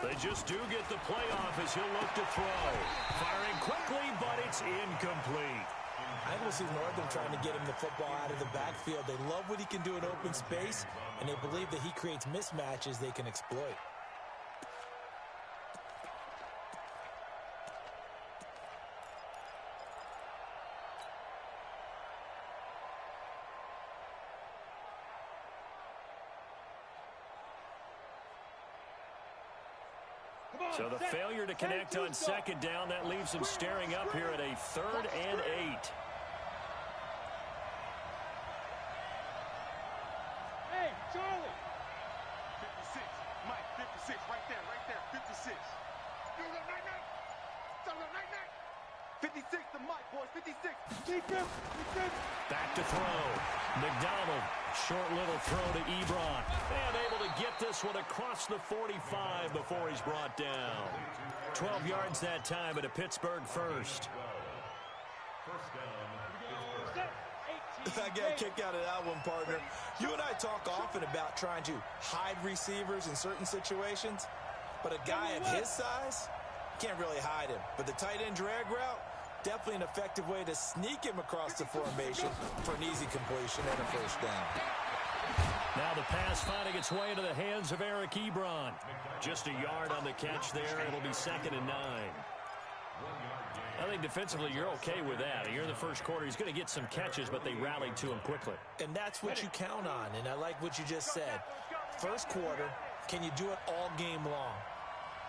They just do get the playoff as he'll look to throw. Firing quickly, but it's incomplete. I will see more of them trying to get him the football out of the backfield. They love what he can do in open space, and they believe that he creates mismatches they can exploit. So the failure to connect on second down, that leaves him staring up here at a 3rd and 8. Hey, Charlie. 56, Mike, 56, right there, 56. You're the night-night. 56 to Mike, boys, 56. Back to throw. McDonald, short little throw to Ebron. And able to get this one across the 45 before he's brought down. 12 yards that time at a Pittsburgh first. I got a kick out of that one, partner. You and I talk often about trying to hide receivers in certain situations, but a guy of his size can't really hide him. But the tight end drag route, definitely an effective way to sneak him across the formation for an easy completion and a first down. Now the pass finding its way into the hands of Eric Ebron. Just a yard on the catch there. It'll be 2nd and 9. I think defensively you're okay with that. Here in the first quarter, he's going to get some catches, but they rallied to him quickly. And that's what you count on, and I like what you just said. First quarter, can you do it all game long?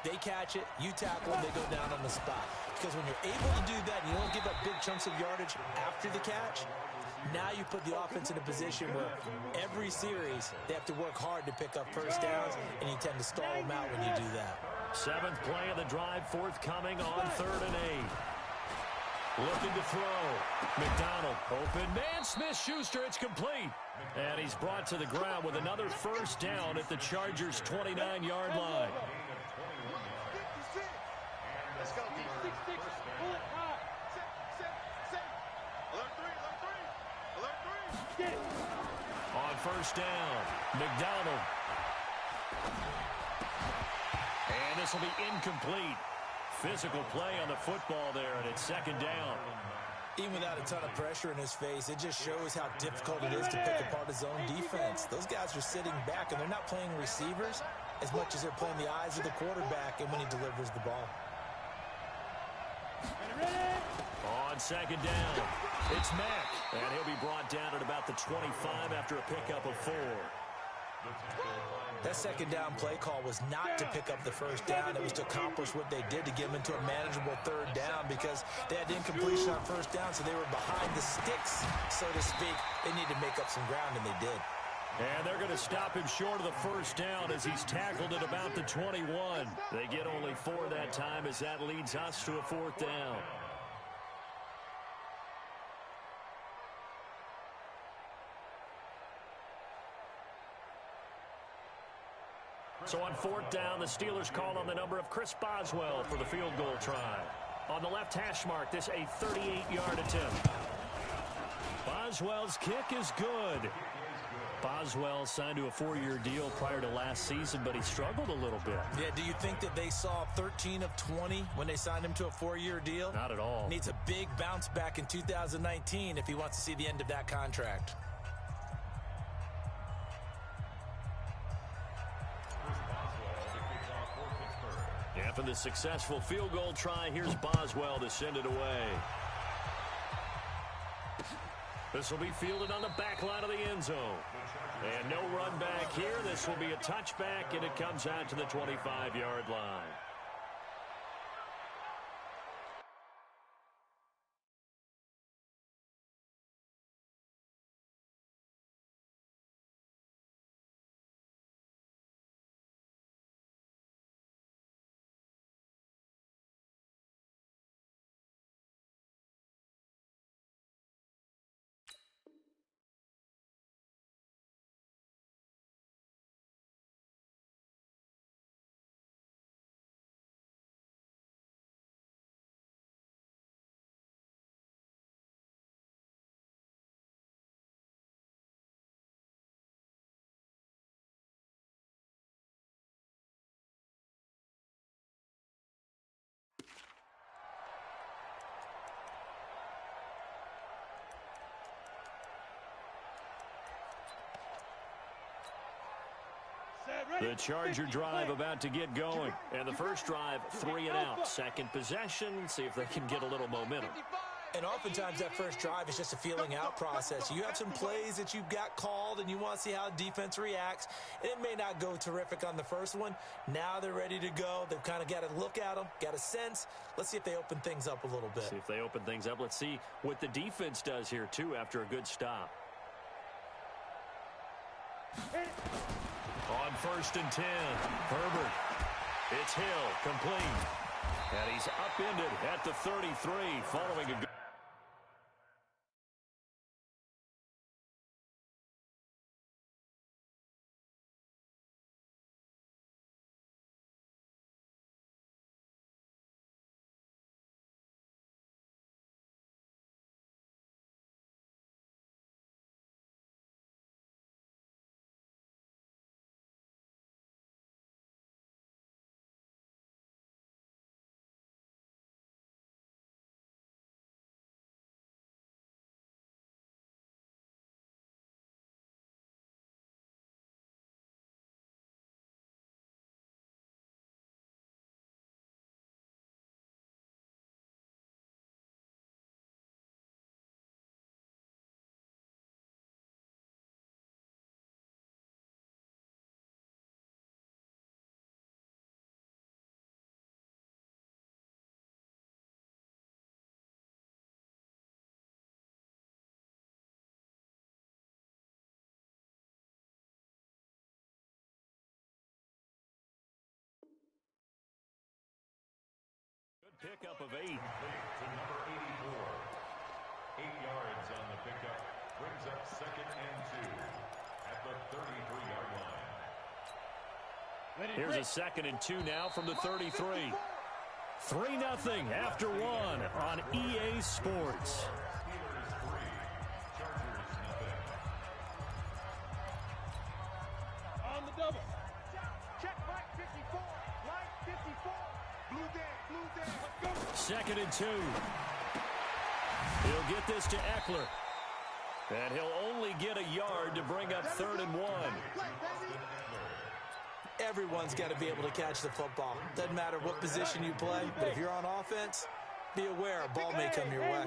They catch it, you tackle them, they go down on the spot. Because when you're able to do that and you don't give up big chunks of yardage after the catch, now you put the offense in a position where every series they have to work hard to pick up first downs, and you tend to stall them out when you do that. 7th play of the drive forthcoming on 3rd and 8. Looking to throw. McDonald, open man, Smith-Schuster, it's complete. And he's brought to the ground with another first down at the Chargers' 29-yard line. Let's go. 6-6. Pull it high. Alert 3. Get it. On first down, McDonald. And this will be incomplete. Physical play on the football there, and it's 2nd down. Even without a ton of pressure in his face, it just shows how difficult it is to pick apart his own defense. Those guys are sitting back, and they're not playing receivers as much as they're playing the eyes of the quarterback and when he delivers the ball. On 2nd down, it's Mack, and he'll be brought down at about the 25 after a pickup of 4. That 2nd down play call was not to pick up the first down. It was to accomplish what they did to get them into a manageable 3rd down because they had incompletion on first down, so they were behind the sticks, so to speak. They need to make up some ground, and they did. And they're going to stop him short of the first down as he's tackled at about the 21. They get only 4 that time as that leads us to a 4th down. So on 4th down, the Steelers call on the number of Chris Boswell for the field goal try. On the left hash mark, this a 38-yard attempt. Boswell's kick is good. Boswell signed to a 4-year deal prior to last season, but he struggled a little bit. Yeah, do you think that they saw 13 of 20 when they signed him to a 4-year deal? Not at all. Needs a big bounce back in 2019 if he wants to see the end of that contract. After the successful field goal try, here's Boswell to send it away. This will be fielded on the back line of the end zone. And no run back here. This will be a touchback, and it comes out to the 25-yard line. The Charger drive about to get going. And the first drive, 3 and out. Second possession, see if they can get a little momentum. And oftentimes that first drive is just a feeling out process. You have some plays that you've got called and you want to see how defense reacts. And it may not go terrific on the first one. Now they're ready to go. They've kind of got to look at them, got a sense. Let's see if they open things up a little bit. See if they open things up. Let's see what the defense does here, too, after a good stop. On 1st and 10, Herbert. It's Hill, complete. And he's upended at the 33 following a good. Pickup of 8. To number 84. 8 yards on the pickup. Brings up 2nd and 2 at the 33-yard line. Here's a 2nd and 2 now from the 33. 3-0 after 1 on EA Sports. Steelers 3, Chargers nothing. On the double. Check Mike 54. Mike 54. Blue Dan, blue Dan. Let's go. 2nd and 2. He'll get this to Eckler. And he'll only get a yard to bring up 3rd and 1. Everyone's got to be able to catch the football. Doesn't matter what position you play, but if you're on offense, be aware a ball may come your way.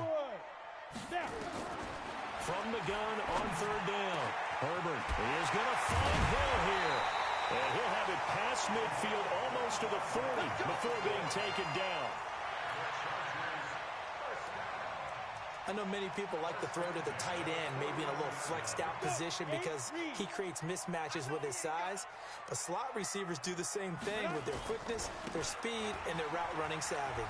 From the gun on 3rd down. Herbert is going to find Hill here. And he'll have it past midfield almost to the 40 before being taken down. I know many people like to throw to the tight end, maybe in a little flexed out position because he creates mismatches with his size. But slot receivers do the same thing with their quickness, their speed, and their route running savvy.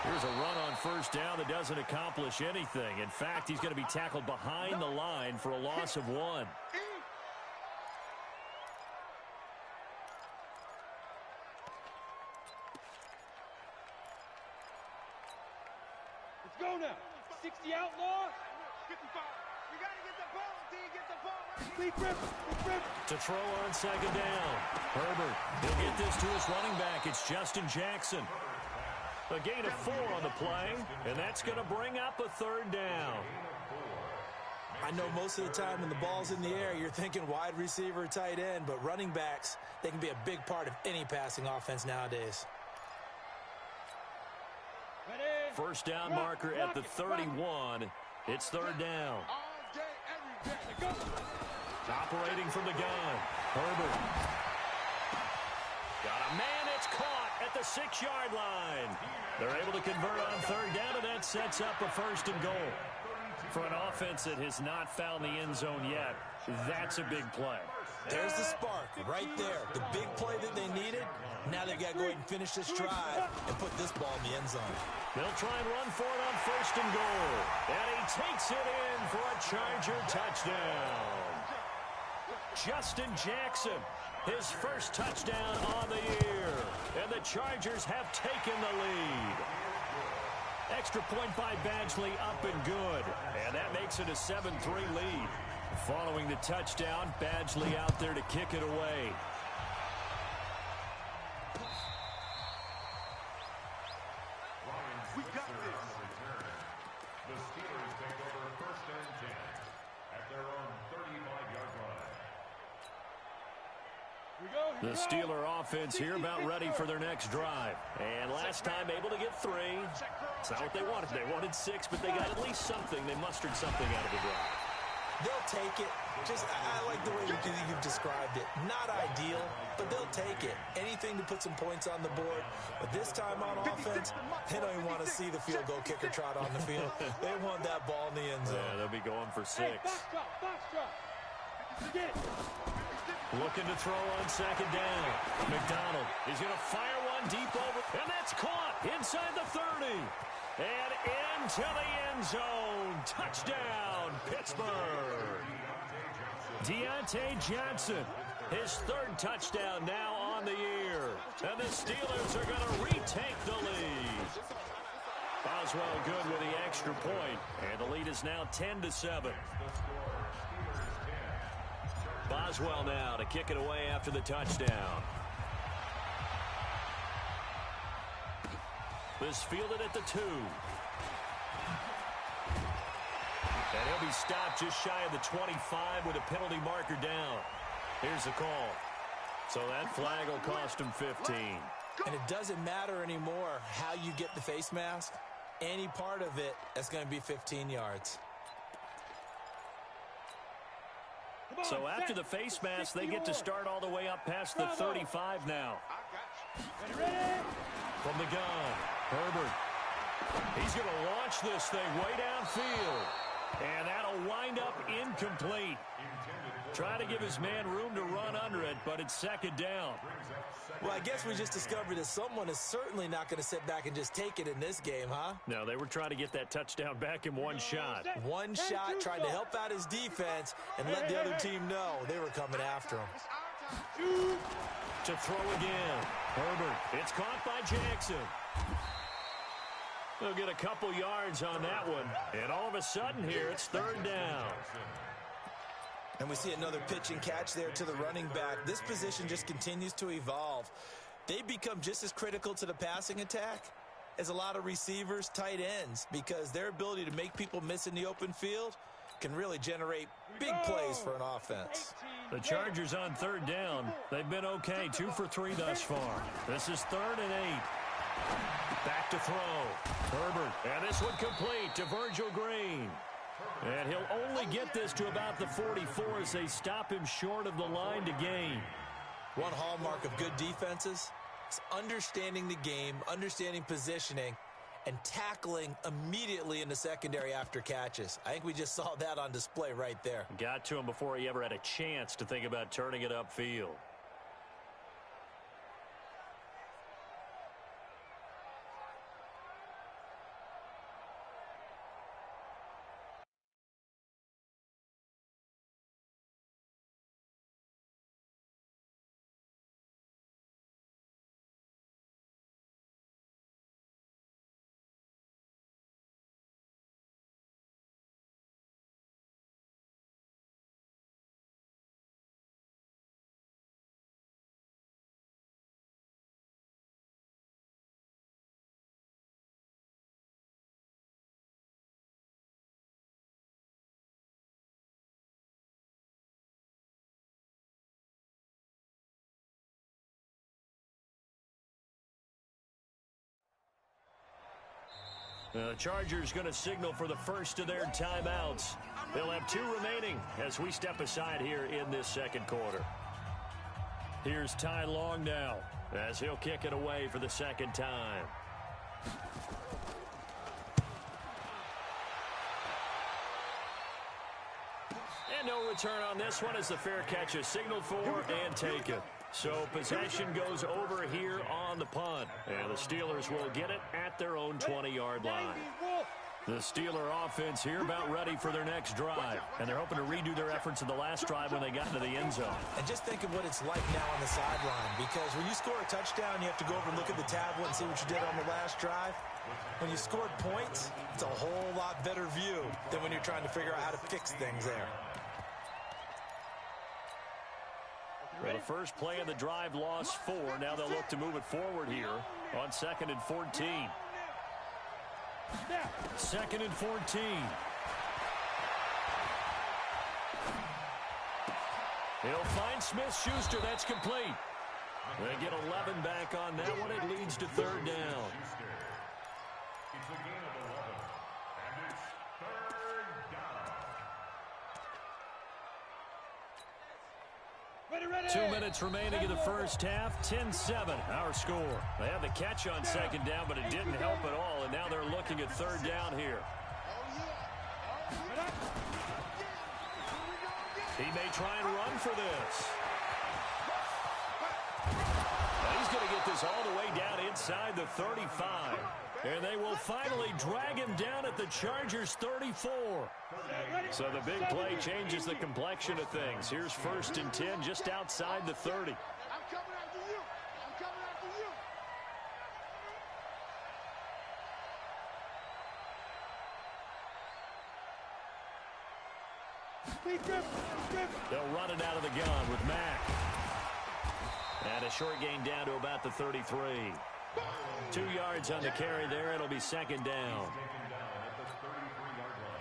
Here's a run on 1st down that doesn't accomplish anything. In fact, he's going to be tackled behind the line for a loss of 1. Go now. 60 outlaw. 55. You got to get the ball until you get the ball. Complete rip. To throw on 2nd down. Herbert will get this to his running back. It's Justin Jackson. A gain of 4 on the play, and that's going to bring up a 3rd down. I know most of the time when the ball's in the air, you're thinking wide receiver, tight end, but running backs, they can be a big part of any passing offense nowadays. 1st down marker at the 31. It's 3rd down. All day, every day. Go. Operating from the gun. Herbert. Got a man. It's caught at the 6-yard line. They're able to convert on 3rd down, and that sets up a 1st and goal. For an offense that has not found the end zone yet, that's a big play. There's the spark right there. The big play that they needed. Now they've got to go ahead and finish this drive and put this ball in the end zone. They'll try and run for it on 1st and goal. And he takes it in for a Charger touchdown. Justin Jackson, his first touchdown on the year. And the Chargers have taken the lead. Extra point by Badgley, up and good. And that makes it a 7-3 lead. Following the touchdown, Badgley out there to kick it away. We got this. The Steelers take over 1st and 10 at their own 35-yard line. The Steeler offense here about ready for their next drive. And last time able to get 3. It's not what they wanted. They wanted 6, but they got at least something. They mustered something out of the drive. They'll take it. I like the way you've described it. Not ideal, but they'll take it. Anything to put some points on the board. But this time on offense, they don't even want to see the field goal kicker trot on the field. They want that ball in the end zone. Yeah, they'll be going for 6. Hey, box drop. Forget. Looking to throw on 2nd down. McDonald is going to fire one deep over, and that's caught inside the 30. And into the end zone. Touchdown, Pittsburgh. Deontay Johnson, his 3rd touchdown now on the year. And the Steelers are going to retake the lead. Boswell good with the extra point, and the lead is now 10-7. Boswell now to kick it away after the touchdown. This fielded at the 2. And he'll be stopped just shy of the 25 with a penalty marker down. Here's the call. So that flag will cost him 15. And it doesn't matter anymore how you get the face mask. Any part of it, that's going to be 15 yards. So after the face mask, they get to start all the way up past the 35 now. From the gun, Herbert. He's going to launch this thing way downfield. And that'll wind up incomplete. Trying to give his man room to run under it, but it's 2nd down. Well, I guess we just discovered that someone is certainly not going to sit back and just take it in this game, huh? No, they were trying to get that touchdown back in one shot. One shot, trying to help out his defense and let the other team know they were coming after him. To throw again. Herbert. It's caught by Jackson. They'll get a couple yards on that one. And all of a sudden here, it's 3rd down. And we see another pitch and catch there to the running back. This position just continues to evolve. They become just as critical to the passing attack as a lot of receivers, tight ends, because their ability to make people miss in the open field can really generate big plays for an offense. The Chargers on 3rd down. They've been okay, 2 for 3 thus far. This is 3rd and 8. Back to throw. Herbert. And this one complete to Virgil Green. And he'll only get this to about the 44 as they stop him short of the line to gain. One hallmark of good defenses is understanding the game, understanding positioning, and tackling immediately in the secondary after catches. I think we just saw that on display right there. Got to him before he ever had a chance to think about turning it upfield. The Chargers going to signal for the first of their timeouts. They'll have 2 remaining as we step aside here in this 2nd quarter. Here's Ty Long now as he'll kick it away for the 2nd time. And no return on this one as the fair catch is signaled for and taken. So possession goes over here on the punt. And the Steelers will get it at their own 20-yard line. The Steeler offense here about ready for their next drive. And they're hoping to redo their efforts in the last drive when they got into the end zone. And just think of what it's like now on the sideline. Because when you score a touchdown, you have to go over and look at the tablet and see what you did on the last drive. When you scored points, it's a whole lot better view than when you're trying to figure out how to fix things there. Well, the first play of the drive lost 4. Now they'll look to move it forward here on 2nd and 14. 2nd and 14. He'll find Smith-Schuster. That's complete. They get 11 back on that one. It leads to third down. It's a gain of 11, and it's third down. Ready. 2 minutes remaining in the first half. 10-7, our score. They had the catch on second down, but it didn't help at all, and now they're looking at third down here. He may try and run for this. Now he's going to get this all the way down inside the 35. And they will finally drag him down at the Chargers' 34. So the big play changes the complexion of things. Here's 1st and 10 just outside the 30. I'm coming after you. I'm coming after you. They'll run it out of the gun with Mack. And a short gain down to about the 33. 2 yards on the carry there. It'll be second down.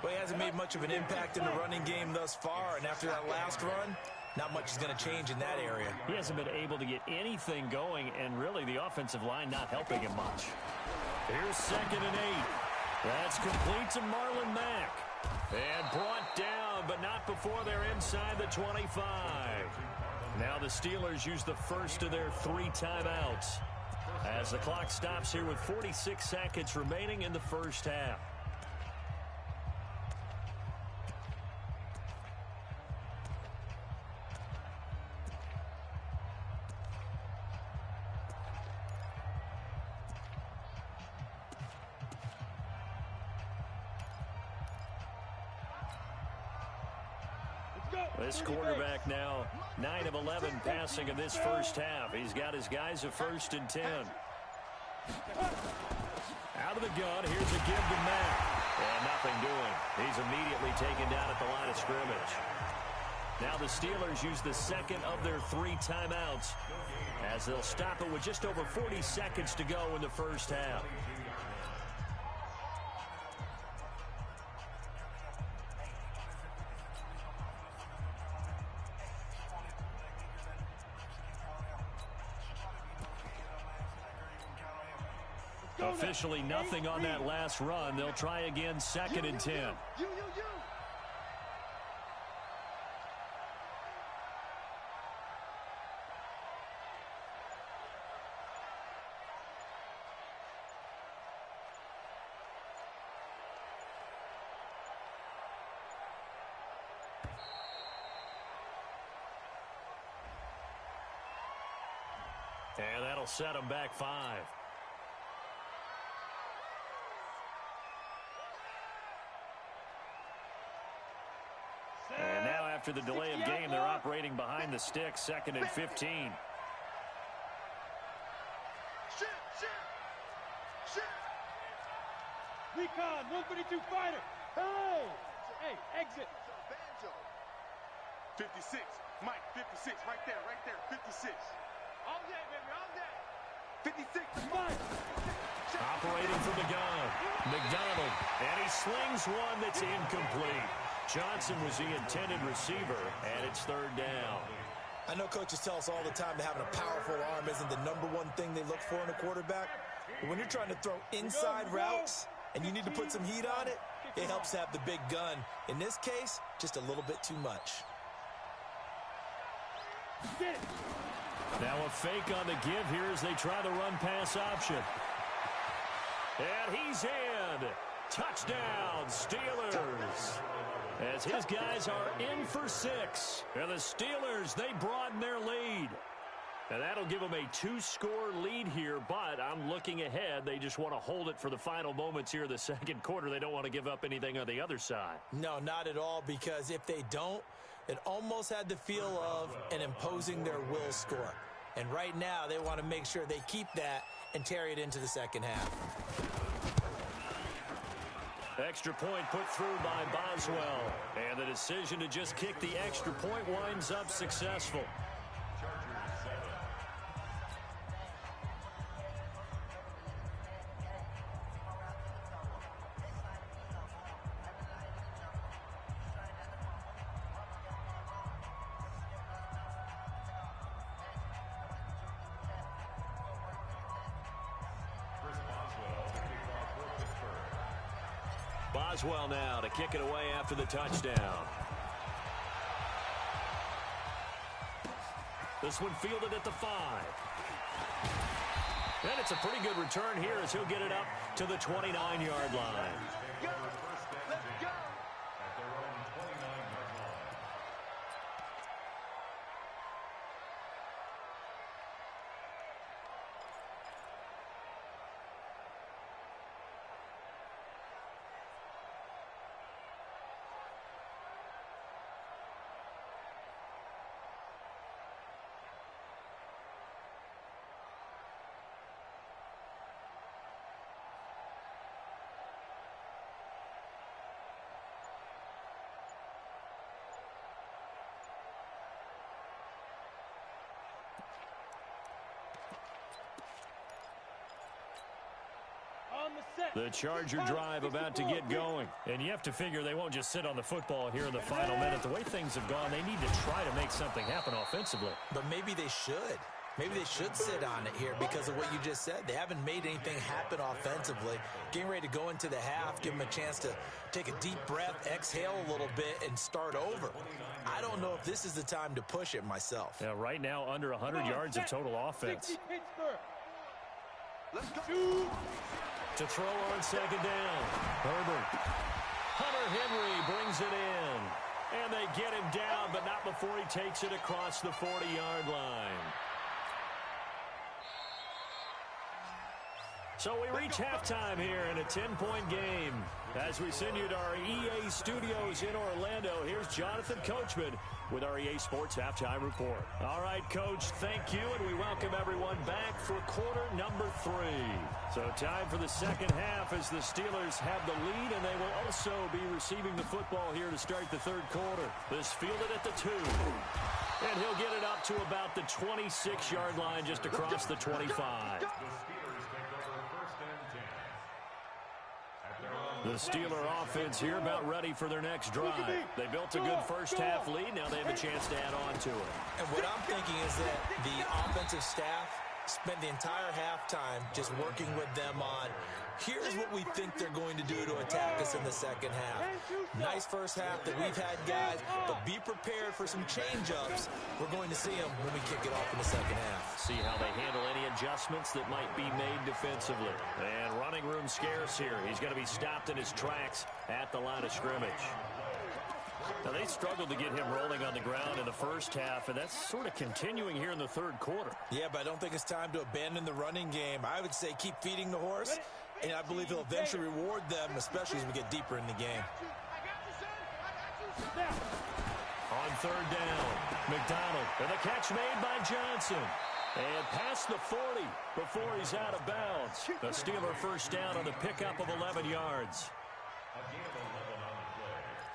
Well, he hasn't made much of an impact in the running game thus far, and after that last run, not much is going to change in that area. He hasn't been able to get anything going, and really the offensive line not helping him much. Here's 2nd and 8. That's complete to Marlon Mack. And brought down, but not before they're inside the 25. Now the Steelers use the first of their 3 timeouts as the clock stops here with 46 seconds remaining in the first half. This quarterback now 9 of 11 passing in this first half. He's got his guys a 1st and 10. Out of the gun, here's a give to Mack. And nothing doing. He's immediately taken down at the line of scrimmage. Now the Steelers use the second of their 3 timeouts as they'll stop it with just over 40 seconds to go in the first half. Officially nothing on that last run. They'll try again 2nd and 10. You. And that'll set them back 5. And now after the delay of game, they're operating behind the sticks, 2nd and 15. Recon, 132 fighter. Hey, exit. 56, Mike, 56, right there, 56. All day, baby, all day. 56, Mike. Operating from the gun, McDonald, and he slings one that's incomplete. Johnson was the intended receiver, and it's 3rd down. I know coaches tell us all the time that having a powerful arm isn't the #1 thing they look for in a quarterback. But when you're trying to throw inside routes and you need to put some heat on it, it helps to have the big gun. In this case, just a little bit too much. Now a fake on the give here as they try the run-pass option. And he's in. Touchdown, Steelers. As his guys are in for 6. And the Steelers, they broaden their lead. And that'll give them a 2-score lead here, but I'm looking ahead. They just want to hold it for the final moments here in the second quarter. They don't want to give up anything on the other side. No, not at all, because if they don't, it almost had the feel of an imposing their will score. And right now, they want to make sure they keep that and carry it into the second half. Extra point put through by Boswell. And the decision to just kick the extra point winds up successful. Boswell now to kick it away after the touchdown. This one fielded at the 5. And it's a pretty good return here as he'll get it up to the 29-yard line. Let's go. At their own 29-yard line. The Charger drive about to get going. And you have to figure they won't just sit on the football here in the final minute. The way things have gone, they need to try to make something happen offensively. But maybe they should. Maybe they should sit on it here because of what you just said. They haven't made anything happen offensively. Getting ready to go into the half, give them a chance to take a deep breath, exhale a little bit, and start over. I don't know if this is the time to push it myself. Yeah, right now, under 100 yards of total offense. Let's go. To throw on second down. Herbert. Hunter Henry brings it in. And they get him down, but not before he takes it across the 40-yard line. So we reach halftime here in a 10-point game. As we send you to our EA studios in Orlando, here's Jonathan Coachman with our EA Sports Halftime Report. All right, Coach, thank you, and we welcome everyone back for quarter number 3. So time for the second half as the Steelers have the lead, and they will also be receiving the football here to start the third quarter. This fielded at the 2. And he'll get it up to about the 26-yard line just across the 25. The Steeler offense here about ready for their next drive. They built a good first-half lead. Now they have a chance to add on to it. And what I'm thinking is that the offensive staff spent the entire halftime just working with them on, here's what we think they're going to do to attack us in the second half. Nice first half that we've had, guys, but be prepared for some change-ups. We're going to see them when we kick it off in the second half. See how they handle any adjustments that might be made defensively. And running room scarce here. He's going to be stopped in his tracks at the line of scrimmage. Now, they struggled to get him rolling on the ground in the first half, and that's sort of continuing here in the third quarter. Yeah, but I don't think it's time to abandon the running game. I would say keep feeding the horse, and I believe he'll eventually reward them, especially as we get deeper in the game. On third down, McDonald, and the catch made by Johnson. And past the 40 before he's out of bounds. The Steeler first down on the pickup of 11 yards.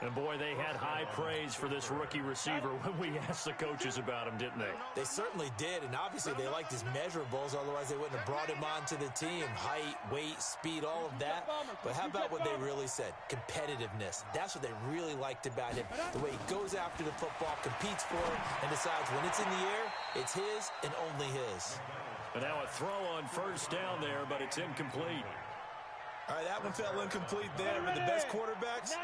And, boy, they had high praise for this rookie receiver when we asked the coaches about him, didn't they? They certainly did, and obviously they liked his measurables. Otherwise, they wouldn't have brought him onto the team. Height, weight, speed, all of that. But how about what they really said? Competitiveness. That's what they really liked about him. The way he goes after the football, competes for it, and decides when it's in the air, it's his and only his. And now a throw on first down there, but it's incomplete. All right, that one fell incomplete there, but the best quarterbacks,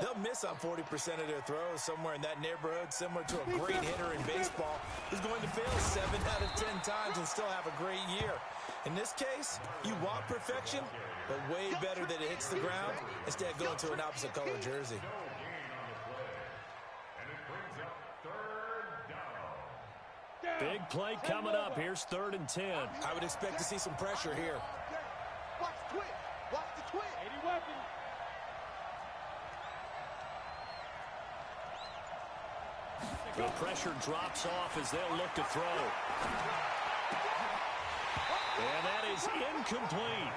they'll miss on 40% of their throws, somewhere in that neighborhood, similar to a great hitter in baseball who's going to fail 7 out of 10 times and still have a great year. In this case, you want perfection, but way better that it hits the ground instead of going to an opposite color jersey. Big play coming up. Here's 3rd and 10. I would expect to see some pressure here. Watch the twitch. Watch the twitch. 80 weapons. The pressure drops off as they'll look to throw. And that is incomplete.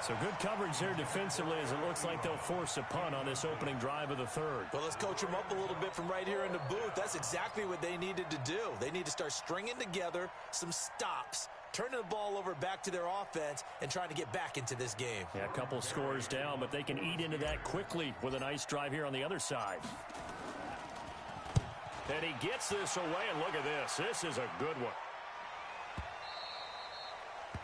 So good coverage there defensively as it looks like they'll force a punt on this opening drive of the third. Well, let's coach them up a little bit from right here in the booth. That's exactly what they needed to do. They need to start stringing together some stops, turning the ball over back to their offense, and trying to get back into this game. Yeah, a couple scores down, but they can eat into that quickly with a nice drive here on the other side. And he gets this away, and look at this. This is a good one.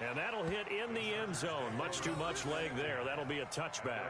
And that'll hit in the end zone. Much too much leg there. That'll be a touchback.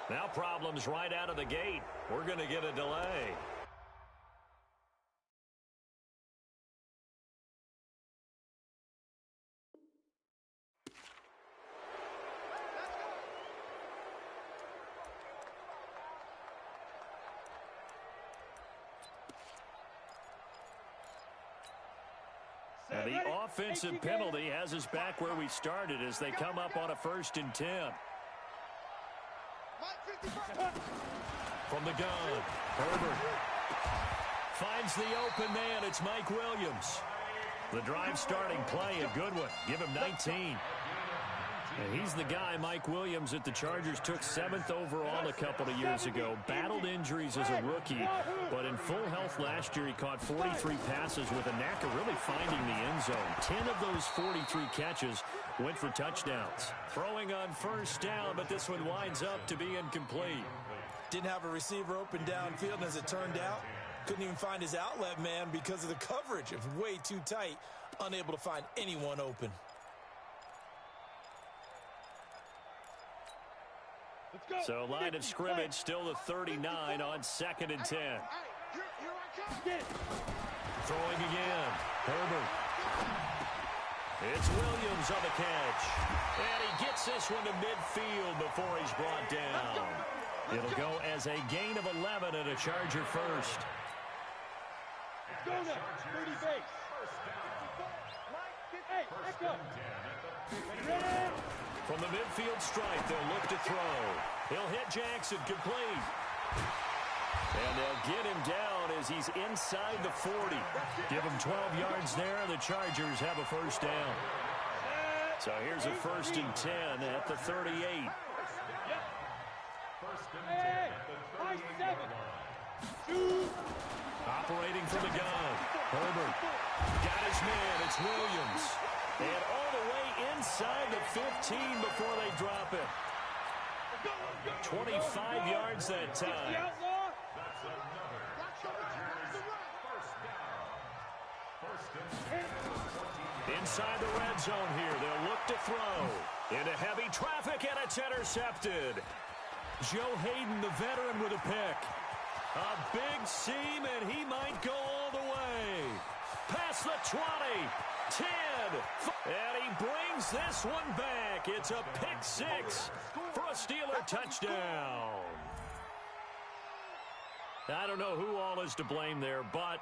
Now problems right out of the gate. We're going to get a delay. And the offensive penalty has us back where we started as they come up on a 1st and 10. From the gun, Herbert finds the open man. It's Mike Williams. The drive starting play, a good one. Give him 19. And he's the guy, Mike Williams, that the Chargers took 7th overall a couple of years ago. Battled injuries as a rookie, but in full health last year, he caught 43 passes with a knack of really finding the end zone. 10 of those 43 catches went for touchdowns. Throwing on 1st down, but this one winds up to be incomplete. Didn't have a receiver open downfield, and as it turned out, couldn't even find his outlet man because of the coverage. It was way too tight, unable to find anyone open. So line of scrimmage still the 39 on 2nd and 10. Throwing again. Herbert. It's Williams on the catch. And he gets this one to midfield before he's brought down. It'll go as a gain of 11 and a Charger first. Go now, 30 base. Hey, echo. Ready? From the midfield stripe, they'll look to throw. He'll hit Jackson, complete. And they'll get him down as he's inside the 40. Give him 12 yards there, and the Chargers have a 1st down. So here's a 1st and 10 at the 38. Hey, high 7. Operating from the gun. Herbert got his man. It's Williams. And all the way inside the 15 before they drop it. 25 yards that time. Inside the red zone here. They'll look to throw. Into heavy traffic, and it's intercepted. Joe Hayden, the veteran, with a pick. A big seam, and he might go all the way. Past the 20. 10, and he brings this one back. It's a pick 6 for a Steeler touchdown. I don't know who all is to blame there, but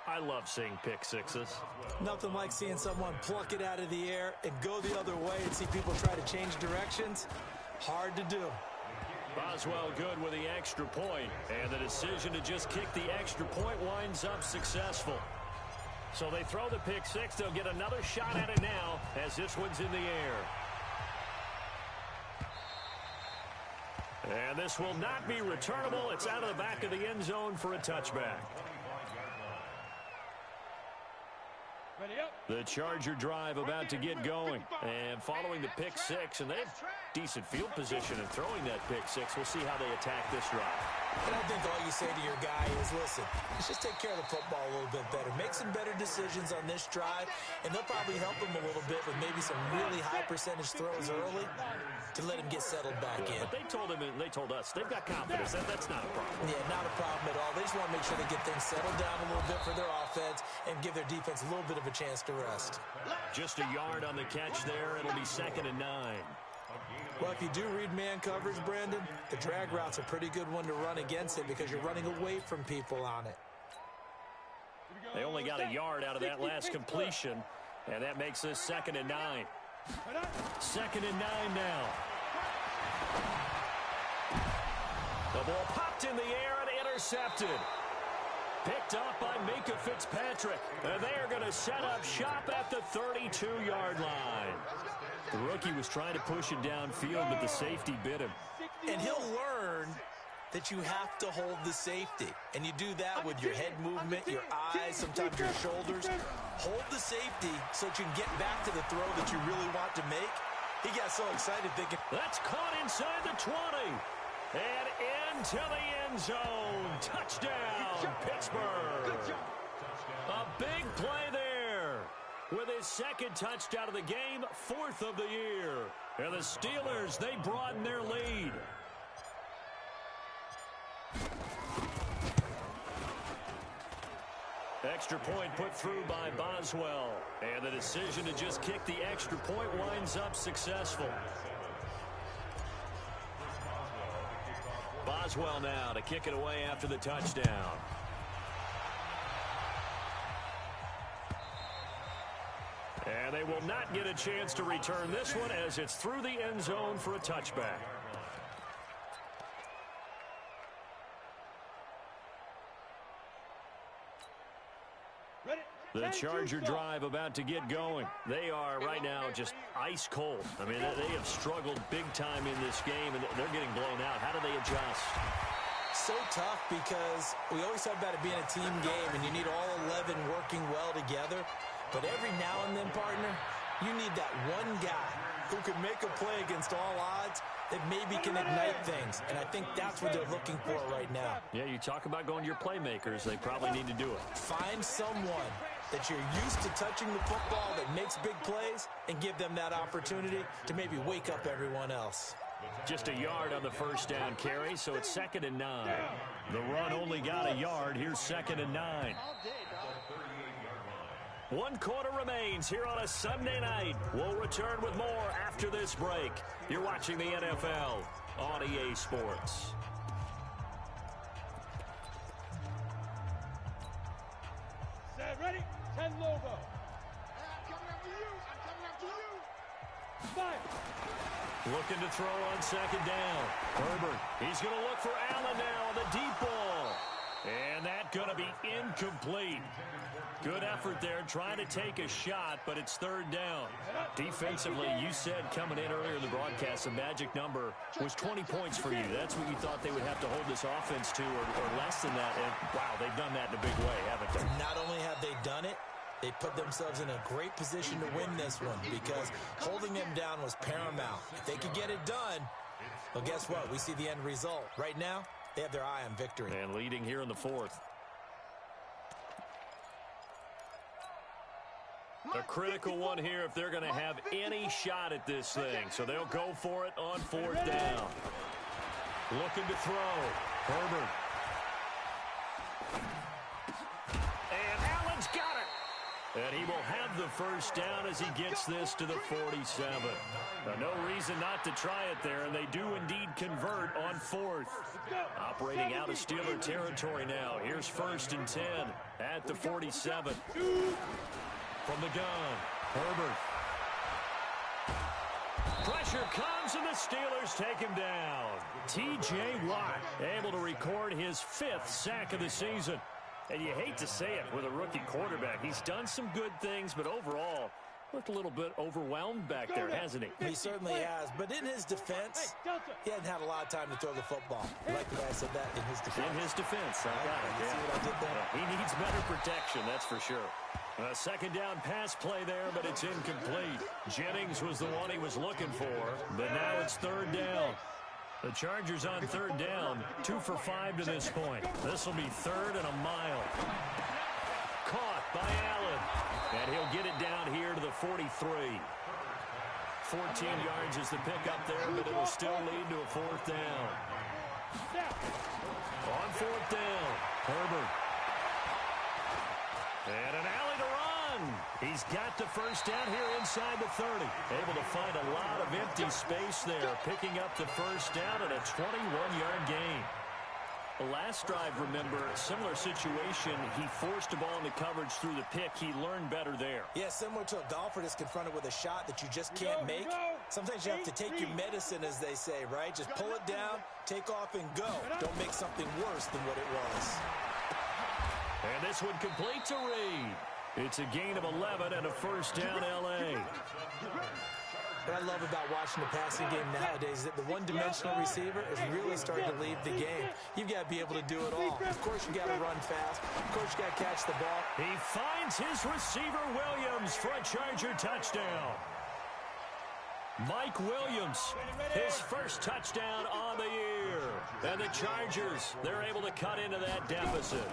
I love seeing pick 6s. Nothing like seeing someone pluck it out of the air and go the other way and see people try to change directions. Hard to do. Boswell good with the extra point, and the decision to just kick the extra point winds up successful. So they throw the pick 6. They'll get another shot at it now as this one's in the air. And this will not be returnable. It's out of the back of the end zone for a touchback. The Charger drive about to get going. And following the pick 6, and they have decent field position in throwing that pick 6. We'll see how they attack this drive. And I think all you say to your guy is, listen, let's just take care of the football a little bit better. Make some better decisions on this drive, and they'll probably help him a little bit with maybe some really high percentage throws early to let him get settled back in. But they told him, and they told us, they've got confidence. That's not a problem. Yeah, not a problem at all. They just want to make sure they get things settled down a little bit for their offense and give their defense a little bit of a chance to rest. Just a yard on the catch there. It'll be 2nd and 9. Well, if you do read man coverage, Brandon, the drag route's a pretty good one to run against it because you're running away from people on it. They only got a yard out of that last completion, and that makes this 2nd and 9. 2nd and 9 now. The ball popped in the air and intercepted. Picked up by Minka Fitzpatrick. And they are going to set up shop at the 32-yard line. The rookie was trying to push it downfield, but the safety bit him. And he'll learn that you have to hold the safety. And you do that with your head movement, your eyes, sometimes your shoulders. Hold the safety so that you can get back to the throw that you really want to make. He got so excited thinking, that's caught inside the 20. And into the end zone. Touchdown, Pittsburgh. A big play there. With his 2nd touchdown of the game, 4th of the year. And the Steelers, they broaden their lead. extra point put through by Boswell. And the decision to just kick the extra point winds up successful. Boswell now to kick it away after the touchdown. And they will not get a chance to return this one as it's through the end zone for a touchback. The Charger drive about to get going. They are right now just ice cold. I mean, they have struggled big time in this game, and they're getting blown out. How do they adjust? So tough because we always talk about it being a team game, and you need all 11 working well together. But every now and then, partner, you need that one guy who can make a play against all odds that maybe can ignite things. And I think that's what they're looking for right now. Yeah, you talk about going to your playmakers. They probably need to do it. Find someone that you're used to touching the football that makes big plays and give them that opportunity to maybe wake up everyone else. Just a yard on the first down carry, so it's 2nd and 9. The run only got a yard. Here's 2nd and 9. 1 quarter remains here on a Sunday night. We'll return with more after this break. You're watching the NFL on EA Sports. Set, ready? 10 logo. I'm coming after you. I'm coming after you. Fire. Looking to throw on 2nd down. Herbert, he's going to look for Allen now on the deep ball. And that's going to be incomplete. Good effort there, trying to take a shot, but it's 3rd down. Defensively, you said coming in earlier in the broadcast, the magic number was 20 points for you. That's what you thought they would have to hold this offense to, or less than that. And, wow, they've done that in a big way, haven't they? Not only have they done it, they put themselves in a great position to win this one because holding them down was paramount. If they could get it done, well, guess what? We see the end result. Right now, they have their eye on victory. And leading here in the 4th. A critical one here if they're going to have any shot at this thing. So they'll go for it on 4th down. Looking to throw. Herbert. And Allen's got it. And he will have the first down as he gets this to the 47. No reason not to try it there, and they do indeed convert on 4th. Operating out of Steeler territory now. Here's 1st and 10 at the 47. From the gun, Herbert. Pressure comes, and the Steelers take him down. T.J. Watt able to record his 5th sack of the season. And you hate to say it with a rookie quarterback. He's done some good things, but overall, looked a little bit overwhelmed back there, hasn't he? He certainly has. But in his defense, he hasn't had a lot of time to throw the football. I like the way I said that, in his defense. In his defense. I got it. See what I did there? He needs better protection, that's for sure. A 2nd down pass play there, but it's incomplete. Jennings was the one he was looking for, but now it's 3rd down. The Chargers on 3rd down, 2 for 5 to this point. This will be 3rd and a mile. Caught by Allen, and he'll get it down here to the 43. 14 yards is the pickup there, but it will still lead to a 4th down. On 4th down, Herbert. And an alley to run. He's got the first down here inside the 30. Able to find a lot of empty space there, picking up the first down and a 21-yard gain. The last drive, remember, similar situation. He forced a ball into coverage through the pick. He learned better there. Yeah, similar to a golfer that's confronted with a shot that you just can't make. Sometimes you have to take your medicine, as they say, right? Just pull it down, take off, and go. Don't make something worse than what it was. And this one complete to Reed. It's a gain of 11 and a first down, L.A. What I love about watching the passing game nowadays is that the one-dimensional receiver is really starting to leave the game. You've got to be able to do it all. Of course, you got to run fast. Of course, you got to catch the ball. He finds his receiver, Williams, for a Charger touchdown. Mike Williams, his first touchdown on the year. And the Chargers, they're able to cut into that deficit.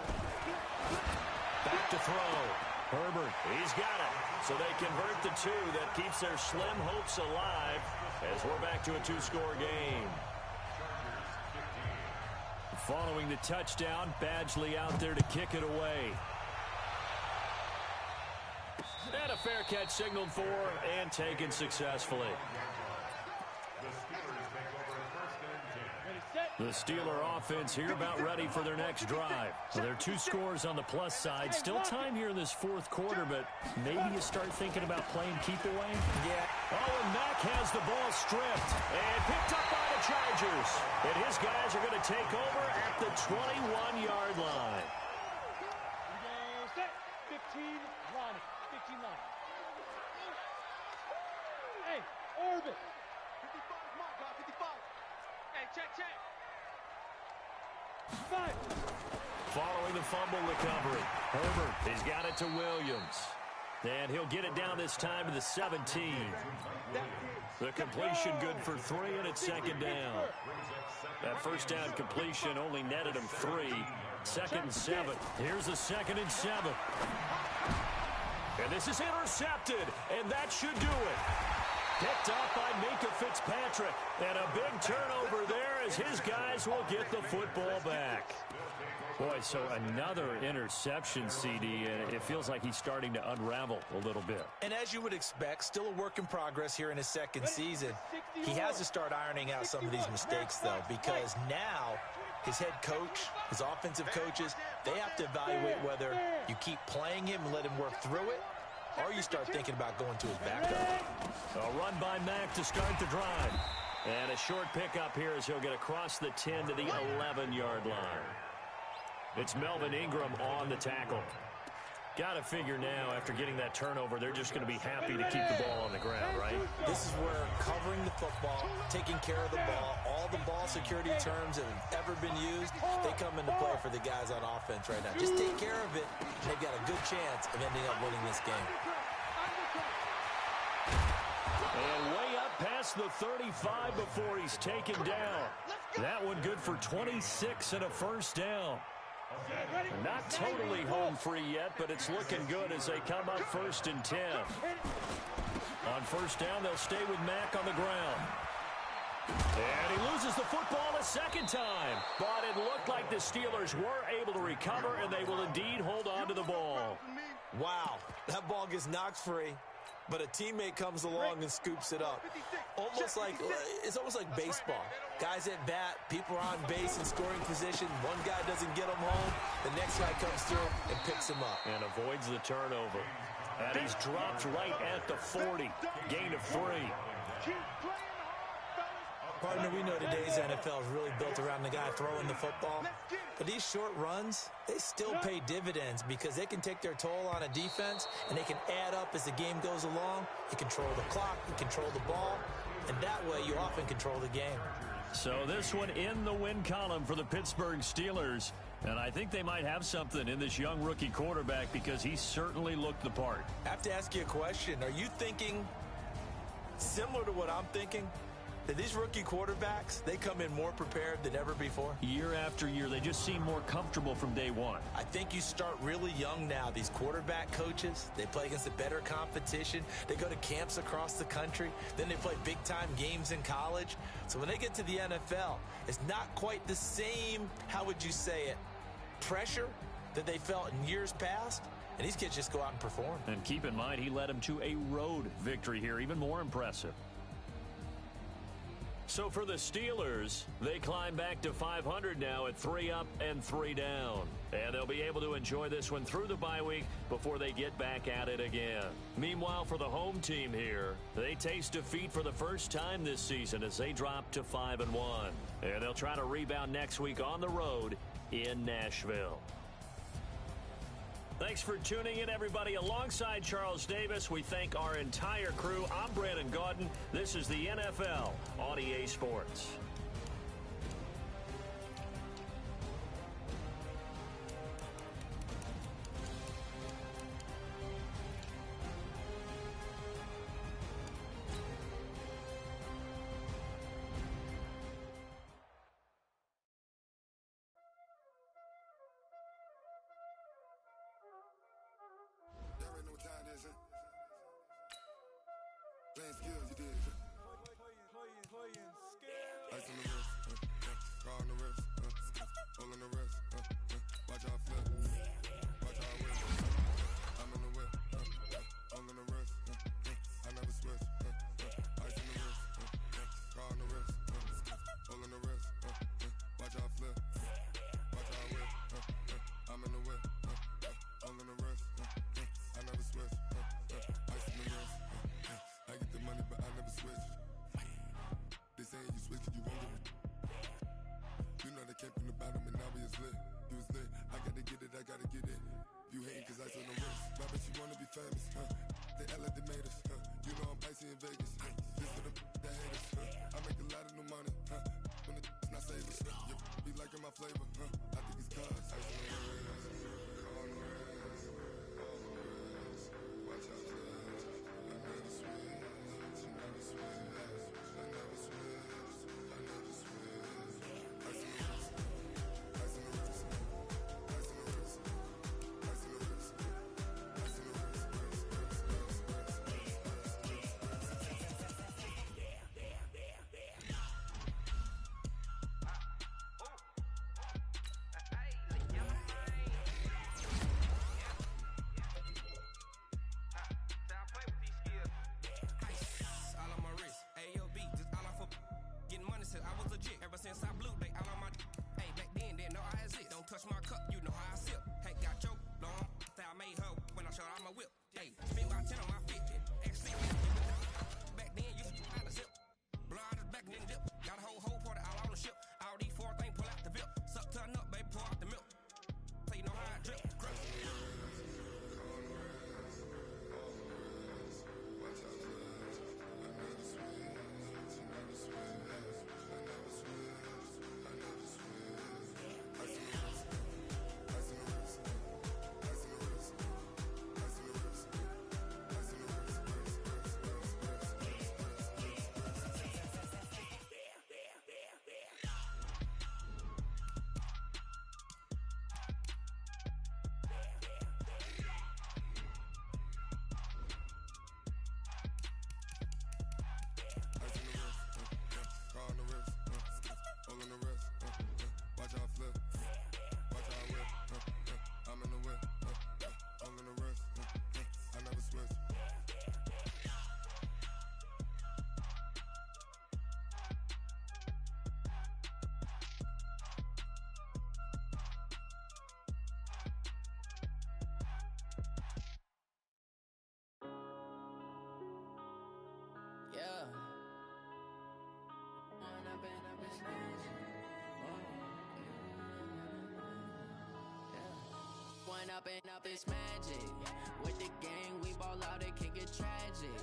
Back to throw. Herbert, he's got it. So they convert the 2. That keeps their slim hopes alive as we're back to a 2-score game. Following the touchdown, Badgley out there to kick it away. And a fair catch signaled for and taken successfully. The Steeler offense here about ready for their next drive. So there are 2 scores on the plus side. Still time here in this fourth quarter, but maybe you start thinking about playing keep away. Yeah. Oh, and Mack has the ball stripped and picked up by the Chargers. And his guys are going to take over at the 21-yard line. 15 Ronnie. 15 line. Hey, Orbit. 55 mark, guy, 55. Hey, check. 5. Following the fumble recovery, Herbert has got it to Williams. And he'll get it down this time to the 17. The completion good for 3, and it's second down. That first down completion only netted him 3. 2nd and 7. Here's a 2nd and 7. And this is intercepted, and that should do it. Picked up by Minkah Fitzpatrick. And a big turnover there as his guys will get the football back. Boy, so another interception, CD, and it feels like he's starting to unravel a little bit. And as you would expect, still a work in progress here in his second season. He has to start ironing out some of these mistakes, though, because now his head coach, his offensive coaches, they have to evaluate whether you keep playing him and let him work through it, or you start thinking about going to his backup. A run by Mack to start the drive. And a short pickup here as he'll get across the 10 to the 11-yard line. It's Melvin Ingram on the tackle. Got to figure now, after getting that turnover, they're just going to be happy to keep the ball on the ground, right? This is where covering the football, taking care of the ball, all the ball security terms that have ever been used, they come into play for the guys on offense right now. Just take care of it, and they've got a good chance of ending up winning this game. And way up past the 35 before he's taken down. That one good for 26 and a first down. Not totally home free yet, but it's looking good as they come up 1st and 10. On first down, they'll stay with Mack on the ground. And he loses the football a second time. But it looked like the Steelers were able to recover, and they will indeed hold on to the ball. Wow, that ball gets knocked free, but a teammate comes along and scoops it up. It's almost like baseball. Guys at bat, people are on base in scoring position. One guy doesn't get him home. The next guy comes through and picks him up. And avoids the turnover. And he's dropped right at the 40. Gain of 3. Partner, we know today's NFL is really built around the guy throwing the football. But these short runs, they still pay dividends because they can take their toll on a defense, and they can add up as the game goes along. You control the clock, you control the ball, and that way you often control the game. So this one in the win column for the Pittsburgh Steelers. And I think they might have something in this young rookie quarterback because he certainly looked the part. I have to ask you a question. Are you thinking similar to what I'm thinking? That these rookie quarterbacks, they come in more prepared than ever before? Year after year, they just seem more comfortable from day one. I think you start really young now. These quarterback coaches, they play against a better competition. They go to camps across the country. Then they play big-time games in college. So when they get to the NFL, it's not quite the same, how would you say it, pressure that they felt in years past. And these kids just go out and perform. And keep in mind, he led them to a road victory here, even more impressive. So for the Steelers, they climb back to 500 now at 3 up and 3 down. And they'll be able to enjoy this one through the bye week before they get back at it again. Meanwhile, for the home team here, they taste defeat for the first time this season as they drop to 5-1. And they'll try to rebound next week on the road in Nashville. Thanks for tuning in, everybody. Alongside Charles Davis, we thank our entire crew. I'm Brandon Gaudin. This is the NFL on EA Sports. Playing skills, you did. Ice on the wrist, car on the wrist, hole in the wrist, watch out flip, watch out whip. I'm in the whip, in Vegas. This for the haters. I make a lot of new money. When the not savers. Be liking my flavor. I think it's cause. Ice on the wrist. Watch out, cuz. I never switch. I never switch. I never switch. I never switch. Ice on the wrist. Ice on the wrist. Ice on the wrist. Ice on the wrist. Ice on the wrist. I was legit ever since I blew they all on my hey back then didn't know I exist. Don't touch my cup, you know how I sip. Hey, got your long I made her when I showed out my whip. Hey, spent about 10 on my fit. Actually, back then you should find a zip. Blow out his back and then dip. Got a whole party all on the ship. All these four things pull out the VIP. Suck turn up, baby, pour out the milk. So you know how I drip. Crush. Watch out, cuz. I never switch. I never switch. I never switch. I never switch. Ice on the wrist. Ice on the wrist. Ice on the wrist. Ice on the wrist. Ice on the wrist. Car on the wrist, all on the wrist, watch how I flip, watch how I whip, I'm in the whip, all on the wrist, I never switch. Yeah. One up and up is magic. With the gang, we ball out, it can get tragic.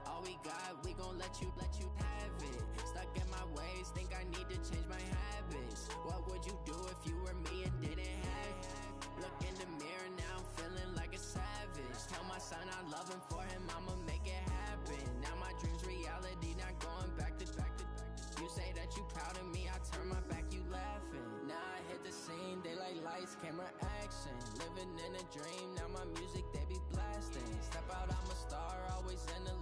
All we got, we gon' let you have it. Stuck in my ways, think I need to change my habits. What would you do if you were me and didn't have it? Look in the mirror, now I'm feeling like a savage. Tell my son I love him, for him I'ma make it happen. Now my dream's reality, not going back to. You say that you proud of me, I turn my back, you laughing. Now I hit the scene, daylight lights, camera action. Living in a dream, now my music, they be blasting. Step out, I'm a star, always in the